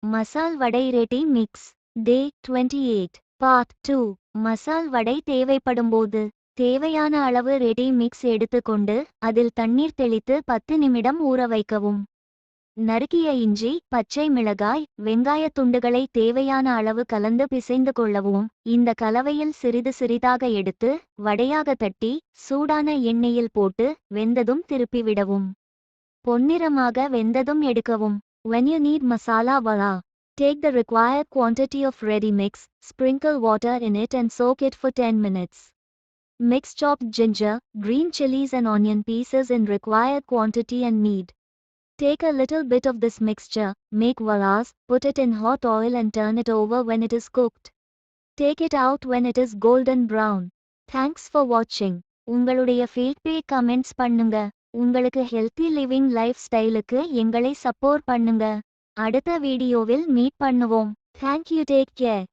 மசால் வடை ready mix. டே 28 part 2. மசால் வடை தேவைப்படும்போது தேவையான அளவு ரெடி மிக்ஸ் எடுத்துக்கொண்டு அதில் தண்ணீர் தெளித்து 10 நிமிடம் ஊற வைக்கவும். நறுக்கிய இஞ்சி, பச்சை மிளகாய், வெங்காய துண்டுகளை தேவையான அளவு கலந்து பிசைந்து கொள்ளவும். இந்த கலவையில் சிறிது சிறிதாக எடுத்து வடையாக தட்டி சூடான எண்ணெயில் போட்டு வெந்ததும் திருப்பிவிடவும். பொன்னிறமாக வெந்ததும் எடுக்கவும். When you need masala vada, take the required quantity of ready mix, sprinkle water in it and soak it for 10 minutes. Mix chopped ginger, green chilies and onion pieces in required quantity and knead. Take a little bit of this mixture, make vadas, put it in hot oil and turn it over when it is cooked. Take it out when it is golden brown. Thanks for watching. உங்களுடைய feedback comments பண்ணுங்க. உங்களுக்கு healthy living life ஸ்டைலுக்கு எங்களை support பண்ணுங்க. அடுத்த வீடியோவில் meet பண்ணுவோம். Thank you, take care.